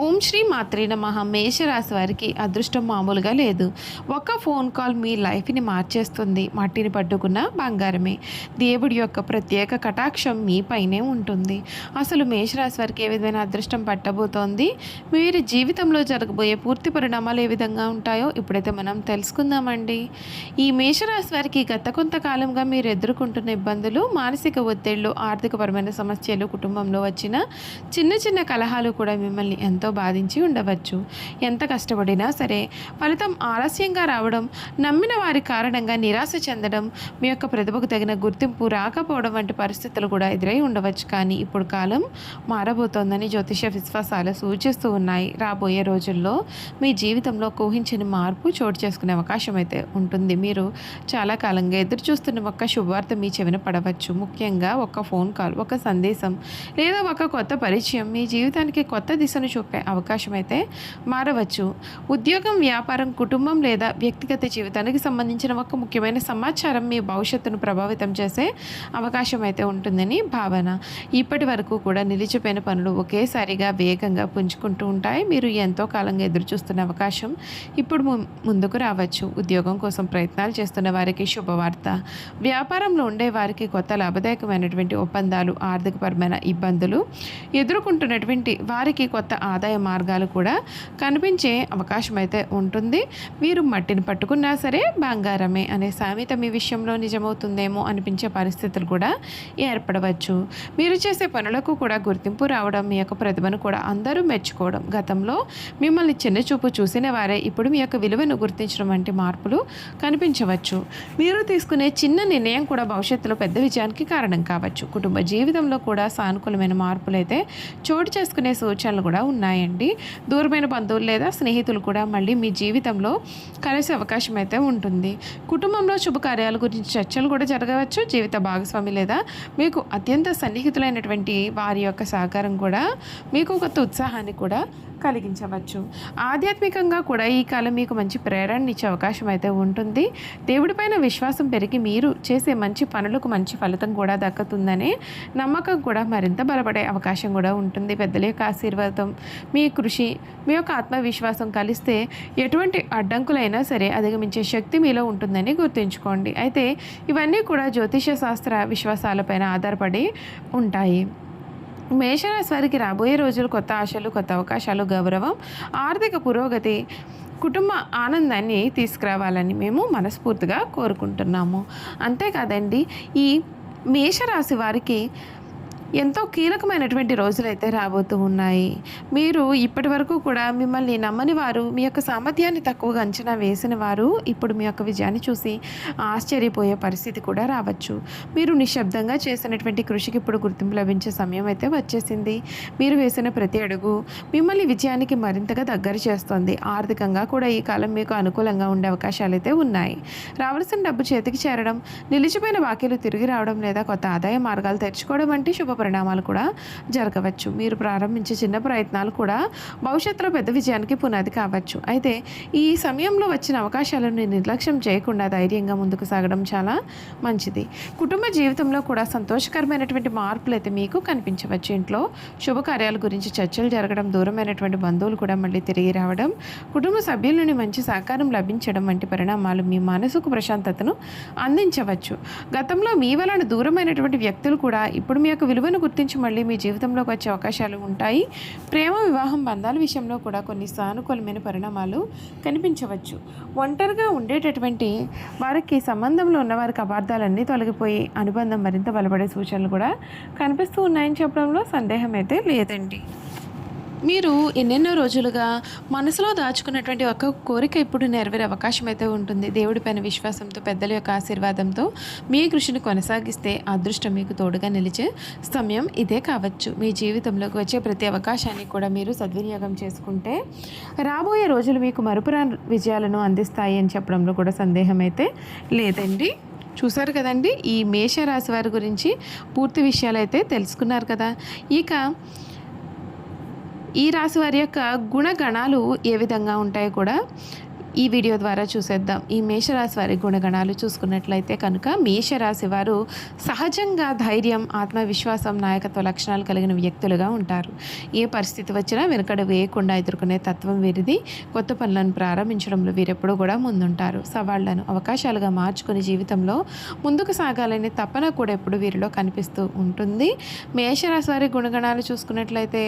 ఓం శ్రీ మాత్రే నమః. మేషరాశి వారికి అదృష్టం మామూలుగా లేదు. ఒక్క ఫోన్ కాల్ మీ లైఫ్ని మార్చేస్తుంది. మట్టిని పట్టుకున్న బంగారమే. దేవుడి యొక్క ప్రత్యేక కటాక్షం మీ పైనే ఉంటుంది. అసలు మేషరాశి వారికి ఏ విధమైన అదృష్టం పట్టబోతోంది, వీరి జీవితంలో జరగబోయే పూర్తి పరిణామాలు ఏ విధంగా ఉంటాయో ఇప్పుడైతే మనం తెలుసుకుందామండి. ఈ మేషరాశి వారికి గత కొంతకాలంగా మీరు ఎదుర్కొంటున్న ఇబ్బందులు, మానసిక ఒత్తిళ్లు, ఆర్థికపరమైన సమస్యలు, కుటుంబంలో వచ్చిన చిన్న చిన్న కలహాలు కూడా మిమ్మల్ని ఎంతో బాధించి ఉండవచ్చు. ఎంత కష్టపడినా సరే ఫలితం ఆలస్యంగా రావడం, నమ్మిన వారి కారణంగా నిరాశ చెందడం, మీ యొక్క ప్రతిభకు తగిన గుర్తింపు రాకపోవడం వంటి పరిస్థితులు కూడా ఎదురై ఉండవచ్చు. కానీ ఇప్పుడు కాలం మారబోతోందని జ్యోతిష విశ్వాసాలు సూచిస్తూ ఉన్నాయి. రాబోయే రోజుల్లో మీ జీవితంలో ఊహించని మార్పు చోటు చేసుకునే అవకాశం అయితే ఉంటుంది. మీరు చాలా కాలంగా ఎదురు చూస్తున్న ఒక్క శుభవార్త మీ చెవిన పడవచ్చు. ముఖ్యంగా ఒక ఫోన్ కాల్, ఒక సందేశం లేదా ఒక కొత్త పరిచయం మీ జీవితానికి కొత్త దిశను చూపే అవకాశం అయితే మారవచ్చు. ఉద్యోగం, వ్యాపారం, కుటుంబం లేదా వ్యక్తిగత జీవితానికి సంబంధించిన ఒక ముఖ్యమైన సమాచారం మీ భవిష్యత్తును ప్రభావితం చేసే అవకాశం అయితే ఉంటుందని భావన. ఇప్పటి వరకు కూడా నిలిచిపోయిన పనులు ఒకేసారిగా వేగంగా పుంజుకుంటూ ఉంటాయి. మీరు ఎంతో కాలంగా ఎదురు చూస్తున్న అవకాశం ఇప్పుడు ముందుకు రావచ్చు. ఉద్యోగం కోసం ప్రయత్నాలు చేస్తున్న వారికి శుభవార్త. వ్యాపారంలో ఉండే వారికి కొత్త లాభదాయకమైనటువంటి ఒప్పందాలు, ఆర్థికపరమైన ఇబ్బందులు ఎదుర్కొంటున్నటువంటి వారికి కొత్త ఆదాయ మార్గాలు కూడా కనిపించే అవకాశం అయితే ఉంటుంది. మీరు మట్టిని పట్టుకున్నా సరే బంగారమే అనే సామెత మీ విషయంలో నిజమవుతుందేమో అనిపించే పరిస్థితులు కూడా ఏర్పడవచ్చు. మీరు చేసే పనులకు కూడా గుర్తింపు రావడం, మీ యొక్క ప్రతిభను కూడా అందరూ మెచ్చుకోవడం, గతంలో మిమ్మల్ని చిన్న చూపు చూసిన వారే ఇప్పుడు మీ యొక్క విలువను గుర్తించడం వంటి మార్పులు కనిపించవచ్చు. మీరు తీసుకునే చిన్న నిర్ణయం కూడా భవిష్యత్తులో పెద్ద విజయానికి కారణం కావచ్చు. కుటుంబ జీవితంలో కూడా సానుకూలమైన మార్పులు అయితే చోటు చేసుకునే సూచనలు కూడా ఉన్నాయండి. దూరమైన బంధువులు లేదా స్నేహితులు కూడా మళ్ళీ మీ జీవితంలో కలిసే అవకాశం అయితే ఉంటుంది. కుటుంబంలో శుభకార్యాల గురించి చర్చలు కూడా జరగవచ్చు. జీవిత భాగస్వామి లేదా మీకు అత్యంత సన్నిహితులైనటువంటి వారి యొక్క సహకారం కూడా మీకు కొత్త ఉత్సాహాన్ని కూడా కలిగించవచ్చు. ఆధ్యాత్మికంగా కూడా ఈ కాలం మీకు మంచి ప్రేరణ ఇచ్చే అవకాశం అయితే ఉంటుంది. దేవుడిపైన విశ్వాసం పెరిగి మీరు చేసే మంచి పనులకు మంచి ఫలితం కూడా దక్కుతుందనే నమ్మకం కూడా మరింత బలపడే అవకాశం కూడా ఉంటుంది. పెద్దల యొక్క ఆశీర్వాదం, మీ కృషి, మీ యొక్క ఆత్మవిశ్వాసం కలిస్తే ఎటువంటి అడ్డంకులైనా సరే అధిగమించే శక్తి మీలో ఉంటుందని గుర్తుంచుకోండి. అయితే ఇవన్నీ కూడా జ్యోతిష శాస్త్ర విశ్వాసాలపైన ఆధారపడి ఉంటాయి. మేషరాశి వారికి రాబోయే రోజులు కొత్త ఆశలు, కొత్త అవకాశాలు, గౌరవం, ఆర్థిక పురోగతి, కుటుంబ ఆనందాన్ని తీసుకురావాలని మేము మనస్ఫూర్తిగా కోరుకుంటున్నాము. అంతేకాదండి, ఈ మేషరాశి వారికి ఎంతో కీలకమైనటువంటి రోజులైతే రాబోతూ ఉన్నాయి. మీరు ఇప్పటి వరకు కూడా మిమ్మల్ని నమ్మని వారు, మీ యొక్క సామర్థ్యాన్ని తక్కువగా అంచనా వేసిన వారు ఇప్పుడు మీ యొక్క విజయాన్ని చూసి ఆశ్చర్యపోయే పరిస్థితి కూడా రావచ్చు. మీరు నిశ్శబ్దంగా చేసినటువంటి కృషికి ఇప్పుడు గుర్తింపు లభించే సమయం అయితే వచ్చేసింది. మీరు వేసిన ప్రతి అడుగు మిమ్మల్ని విజయానికి మరింతగా దగ్గర చేస్తుంది. ఆర్థికంగా కూడా ఈ కాలం మీకు అనుకూలంగా ఉండే అవకాశాలు అయితే ఉన్నాయి. రావాల్సిన డబ్బు చేతికి చేరడం, నిలిచిపోయిన బాకీలు తిరిగి రావడం లేదా కొత్త ఆదాయ మార్గాలు తెరుచుకోవడం వంటి శుభ పరిణామాలు కూడా జరగవచ్చు. మీరు ప్రారంభించే చిన్న ప్రయత్నాలు కూడా భవిష్యత్తులో పెద్ద విజయానికి పునాది కావచ్చు. అయితే ఈ సమయంలో వచ్చిన అవకాశాలను నిర్లక్ష్యం చేయకుండా ధైర్యంగా ముందుకు సాగడం చాలా మంచిది. కుటుంబ జీవితంలో కూడా సంతోషకరమైనటువంటి మార్పులు అయితే మీకు కనిపించవచ్చు. ఇంట్లో శుభకార్యాల గురించి చర్చలు జరగడం, దూరమైనటువంటి బంధువులు కూడా మళ్ళీ తిరిగి రావడం, కుటుంబ సభ్యుల నుండి మంచి సహకారం లభించడం వంటి పరిణామాలు మీ మనసుకు ప్రశాంతతను అందించవచ్చు. గతంలో మీ వలన దూరమైనటువంటి వ్యక్తులు కూడా ఇప్పుడు మీ యొక్క విలువను గుర్తించి మళ్ళీ మీ జీవితంలోకి వచ్చే అవకాశాలు ఉంటాయి. ప్రేమ, వివాహం, బంధాల విషయంలో కూడా కొన్ని సానుకూలమైన పరిణామాలు కనిపించవచ్చు. ఒంటరిగా ఉండేటటువంటి వారికి, సంబంధంలో ఉన్న వారికి అపార్థాలన్నీ తొలగిపోయి అనుబంధం మరింత బలపడే సూచనలు కూడా కనిపిస్తూ ఉన్నాయని చెప్పడంలో సందేహం అయితే లేదండి. మీరు ఎన్నెన్నో రోజులుగా మనసులో దాచుకున్నటువంటి ఒక కోరిక ఇప్పుడు నెరవేరే అవకాశం అయితే ఉంటుంది. దేవుడిపైన విశ్వాసంతో, పెద్దల యొక్క ఆశీర్వాదంతో మీ కృషిని కొనసాగిస్తే అదృష్టం మీకు తోడుగా నిలిచే సమయం ఇదే కావచ్చు. మీ జీవితంలోకి వచ్చే ప్రతి అవకాశాన్ని కూడా మీరు సద్వినియోగం చేసుకుంటే రాబోయే రోజులు మీకు మరుపురాని విజయాలను అందిస్తాయి అని చెప్పడంలో కూడా సందేహం అయితే లేదండి. చూసారు కదండి, ఈ మేషరాశి వారి గురించి పూర్తి విషయాలు అయితే తెలుసుకున్నారు కదా. ఇక ఈ రాశి వారి యొక్క గుణగణాలు ఏ విధంగా ఉంటాయో కూడా ఈ వీడియో ద్వారా చూసేద్దాం. ఈ మేషరాశి వారి గుణగణాలు చూసుకున్నట్లయితే కనుక మేషరాశి వారు సహజంగా ధైర్యం, ఆత్మవిశ్వాసం, నాయకత్వ లక్షణాలు కలిగిన వ్యక్తులుగా ఉంటారు. ఏ పరిస్థితి వచ్చినా వెనుకడు వేయకుండా ఎదుర్కొనే తత్వం వీరిది. కొత్త పనులను ప్రారంభించడంలో వీరెప్పుడూ కూడా ముందుంటారు. సవాళ్లను అవకాశాలుగా మార్చుకుని జీవితంలో ముందుకు సాగాలనే తపన కూడా ఎప్పుడు వీరిలో కనిపిస్తూ ఉంటుంది. మేషరాశి వారి గుణగణాలు చూసుకున్నట్లయితే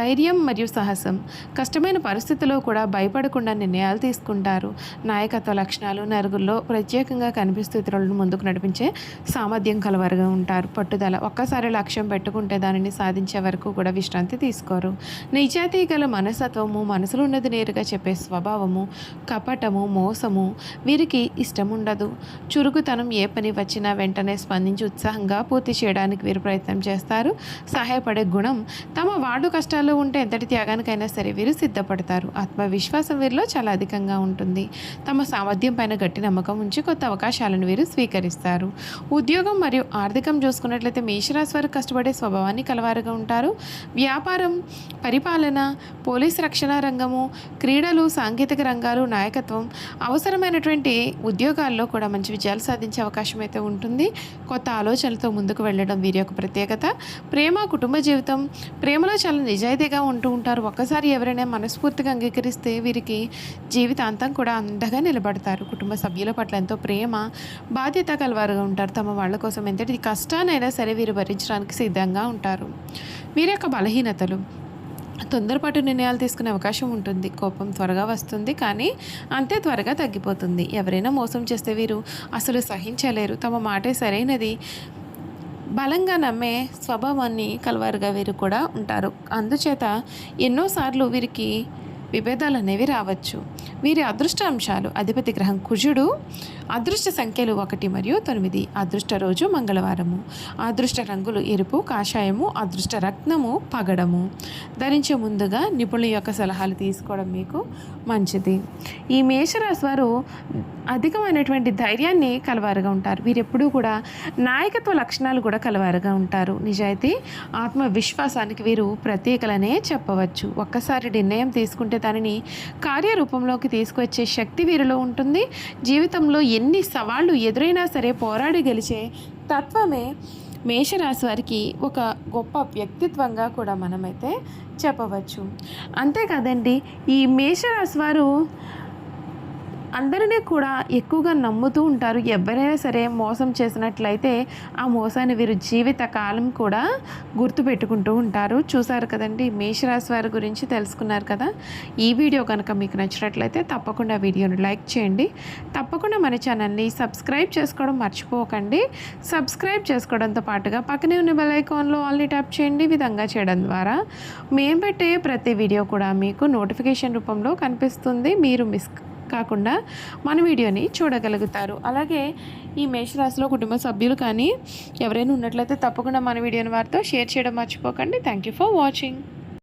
ధైర్యం మరియు సాహసం. కష్టమైన పరిస్థితుల్లో కూడా భయపడకుండా నిర్ణయాలు తీసుకుంటారు. నాయకత్వ లక్షణాలు నలుగురిలో ప్రత్యేకంగా కనిపిస్తూ ఇతరులను ముందుకు నడిపించే సామర్థ్యం కలవారుగా ఉంటారు. పట్టుదల. ఒక్కసారి లక్ష్యం పెట్టుకుంటే దానిని సాధించే వరకు కూడా విశ్రాంతి తీసుకోరు. నిజాయితీ గల మనస్తత్వము, మనసులో ఉన్నది నేరుగా చెప్పే స్వభావము, కపటము, మోసము వీరికి ఇష్టం ఉండదు. చురుకుతనం. ఏ పని వచ్చినా వెంటనే స్పందించి ఉత్సాహంగా పూర్తి చేయడానికి వీరు ప్రయత్నం చేస్తారు. సహాయపడే గుణం. తమ వాడు కష్టాల్లో ఉంటే ఎంతటి త్యాగానికైనా సరే వీరు సిద్ధపడతారు. ఆత్మవిశ్వాసం వీరిలో చాలా అధికంగా ఉంటుంది. తమ సామర్థ్యం పైన గట్టి నమ్మకం ఉంచి కొత్త అవకాశాలను వీరు స్వీకరిస్తారు. ఉద్యోగం మరియు ఆర్థికం చూసుకున్నట్లయితే మేషరాశి వారు కష్టపడే స్వభావాన్ని కలవారుగా ఉంటారు. వ్యాపారం, పరిపాలన, పోలీస్ రక్షణ రంగము, క్రీడలు, సాంకేతిక రంగాలు, నాయకత్వం అవసరమైనటువంటి ఉద్యోగాల్లో కూడా మంచి విజయాలు సాధించే అవకాశం అయితే ఉంటుంది. కొత్త ఆలోచనలతో ముందుకు వెళ్ళడం వీరి యొక్క ప్రత్యేకత. ప్రేమ, కుటుంబ జీవితం. ప్రేమలో చాలా నిజాయితీగా ఉంటూ ఉంటారు. ఒక్కసారి ఎవరైనా మనస్ఫూర్తిగా అంగీకరిస్తే వీరికి జీవితాంతం కూడా అండగా నిలబడతారు. కుటుంబ సభ్యుల పట్ల ఎంతో ప్రేమ, బాధ్యత కలవారుగా ఉంటారు. తమ వాళ్ళ కోసం ఎంతటి కష్టానైనా సరే వీరు భరించడానికి సిద్ధంగా ఉంటారు. వీరి యొక్క బలహీనతలు. తొందరపాటు నిర్ణయాలు తీసుకునే అవకాశం ఉంటుంది. కోపం త్వరగా వస్తుంది, కానీ అంతే త్వరగా తగ్గిపోతుంది. ఎవరైనా మోసం చేస్తే వీరు అసలు సహించలేరు. తమ మాటే సరైనది బలంగా నమ్మే స్వభావాన్ని కలవారుగా వీరు కూడా ఉంటారు. అందుచేత ఎన్నోసార్లు వీరికి విభేదాలు అనేవి రావచ్చు. వీరి అదృష్ట అంశాలు. అధిపతి గ్రహం కుజుడు. అదృష్ట సంఖ్యలు 1 మరియు 9. అదృష్ట రోజు మంగళవారము. అదృష్ట రంగులు ఎరుపు, కాషాయము. అదృష్ట రత్నము పగడము. ధరించే ముందుగా నిపుణుల యొక్క సలహాలు తీసుకోవడం మీకు మంచిది. ఈ మేషరాశి వారు అధికమైనటువంటి ధైర్యాన్ని కలవారుగా ఉంటారు. వీరెప్పుడూ కూడా నాయకత్వ లక్షణాలు కూడా కలవారుగా ఉంటారు. నిజాయితీ, ఆత్మవిశ్వాసానికి వీరు ప్రత్యేకలనే చెప్పవచ్చు. ఒక్కసారి నిర్ణయం తీసుకుంటే దానిని కార్యరూపంలోకి తీసుకువచ్చే శక్తి వీరిలో ఉంటుంది. జీవితంలో ఎన్ని సవాళ్లు ఎదురైనా సరే పోరాడి గెలిచే తత్వమే మేషరాశి వారికి ఒక గొప్ప వ్యక్తిత్వంగా కూడా మనమైతే చెప్పవచ్చు. అంతేకాదండి, ఈ మేషరాశి వారు అందరినీ కూడా ఎక్కువగా నమ్ముతూ ఉంటారు. ఎవరైనా సరే మోసం చేసినట్లయితే ఆ మోసాన్ని వీరు జీవిత కాలం కూడా గుర్తుపెట్టుకుంటూ ఉంటారు. చూసారు కదండి, మేషరాశి వారి గురించి తెలుసుకున్నారు కదా. ఈ వీడియో కనుక మీకు నచ్చినట్లయితే తప్పకుండా వీడియోని లైక్ చేయండి. తప్పకుండా మన ఛానల్ని సబ్స్క్రైబ్ చేసుకోవడం మర్చిపోకండి. సబ్స్క్రైబ్ చేసుకోవడంతో పాటుగా పక్కనే ఉన్న బెల్ ఐకాన్లో ఆల్ని ట్యాప్ చేయండి. ఈ విధంగా చేయడం ద్వారా మేము పెట్టే ప్రతి వీడియో కూడా మీకు నోటిఫికేషన్ రూపంలో కనిపిస్తుంది. మీరు మిస్ కాకుండా మన వీడియోని చూడగలుగుతారు. అలాగే ఈ మేషరాశిలో కుటుంబ సభ్యులు కానీ ఎవరైనా ఉన్నట్లయితే తప్పకుండా మన వీడియోని వారితో షేర్ చేయడం మర్చిపోకండి. Thank you for watching.